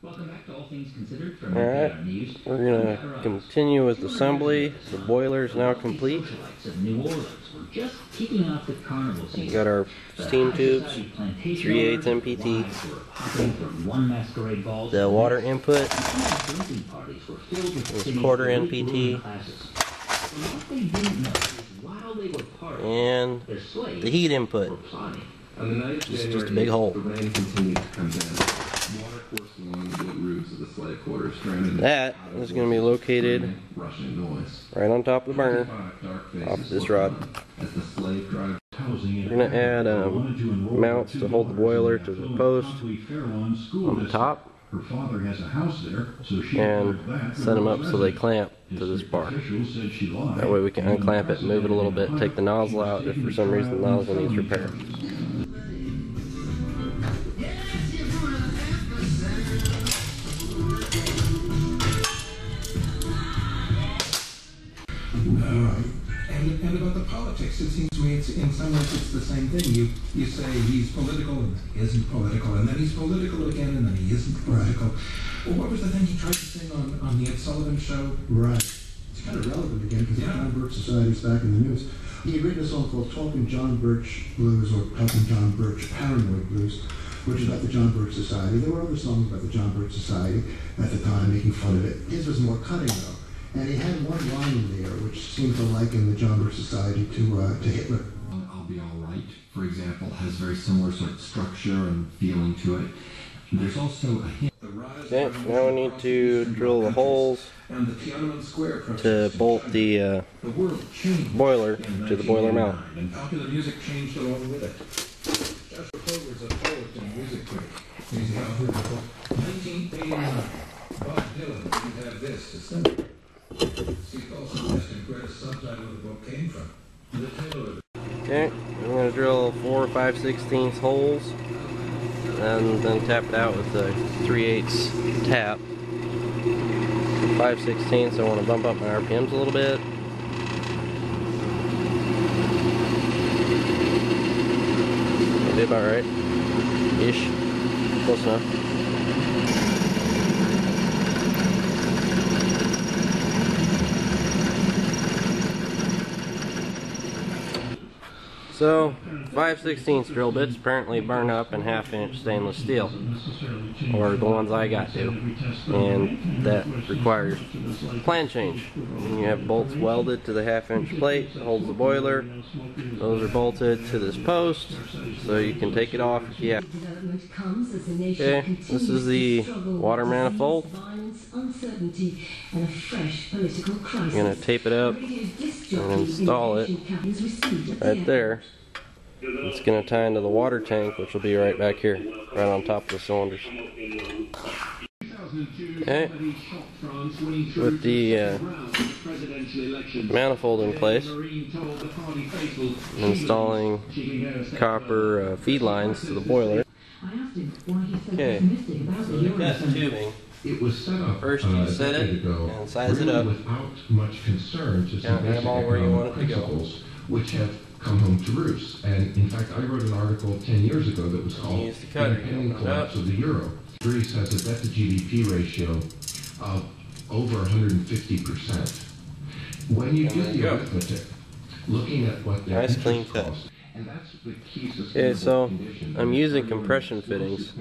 Alright, we're going to continue with assembly. The boiler is now complete. We got our steam tubes, 3/8 MPT, the water input is 1/4 NPT, and the heat input is just a big hole. That is going to be located right on top of the burner, off of this rod. We're going to add mounts to hold the boiler to the post on the top, and set them up so they clamp to this bar. That way we can unclamp it, move it a little bit, take the nozzle out if for some reason the nozzle needs repair. And about the politics, it seems to me in some ways it's the same thing. You say he's political and he isn't political, and then he's political again and then he isn't political. Well, what was the thing he tried to sing on the Ed Sullivan Show? Right. It's kind of relevant again because the John Birch Society's back in the news. He had written a song called Talking John Birch Blues, or Helping John Birch Paranoid Blues, which is about the John Birch Society. There were other songs about the John Birch Society at the time making fun of it. His was more cutting though. And he had one line in there which seemed to liken the John Birch Society to Hitler. I'll Be All Right, for example, has very similar sort of structure and feeling to it. There's also a hint. Okay, now we need to drill the holes to bolt the boiler to the boiler mount. And popular music changed along with it. Joshua Clover's a poet and music critic. He's now 1989. Bob Dylan didn't have this to sing. See also asked him where the subtitle of the book came from. Okay, I'm going to drill 4 5/16 holes and then tap it out with the 3/8 tap. 5/16, I want to bump up my RPMs a little bit. That'll be about right. Ish. Close enough. So, 5/16 drill bits apparently burn up in 1/2" stainless steel, or the ones I got to, and that requires plan change. And you have bolts welded to the 1/2" plate that holds the boiler. Those are bolted to this post, so you can take it off if you have. Okay, this is the water manifold. I'm going to tape it up and install it right there. It's going to tie into the water tank, which will be right back here, right on top of the cylinders. Okay, with the manifold in place, installing copper feed lines to the boiler. Okay, so you've got tubing. It was set up first you set it and size it up, without much concern to some basic economic principles which have come home to roost. And in fact, I wrote an article 10 years ago that was called The Impending Collapse of the Euro. Greece has a debt to GDP ratio of over 150%. When you do the arithmetic, looking at what their nice clean cut. Okay, so I'm using compression fittings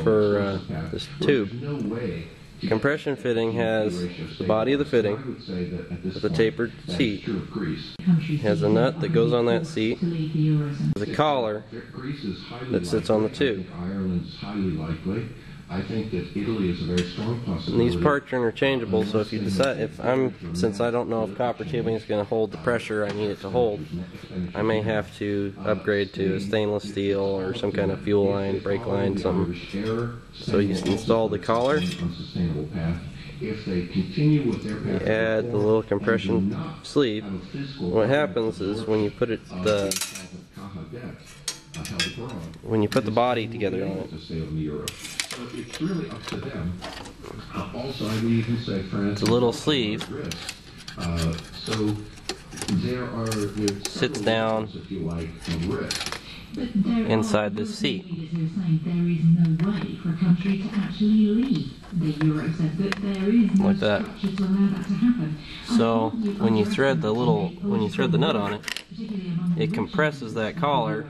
for this tube. Compression fitting has the body of the fitting with a tapered seat. It has a nut that goes on that seat. There's a collar that sits on the tube. I think that Italy is a very strong possibility. And these parts are interchangeable, so if you decide, since I don't know if copper tubing is going to hold the pressure I need it to hold, I may have to upgrade to a stainless steel or some kind of fuel line, brake line, something. So you install the collar, you add the little compression sleeve. What happens is when you put the body together on it, it's really up to them. Also, I would even say, it's a little sleeve. So there are sits down, if you like, of risk. inside this seat. There is no way for a country to actually leave the Euro, so that there is no Like that. structure to allow that to happen. So when you thread the nut on it, it compresses that collar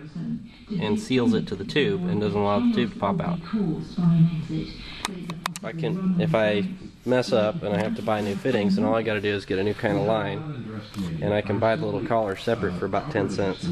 and seals it to the tube and doesn't allow the tube to pop out. If I mess up and I have to buy new fittings, then all I got to do is get a new kind of line, and I can buy the little collar separate for about 10 cents.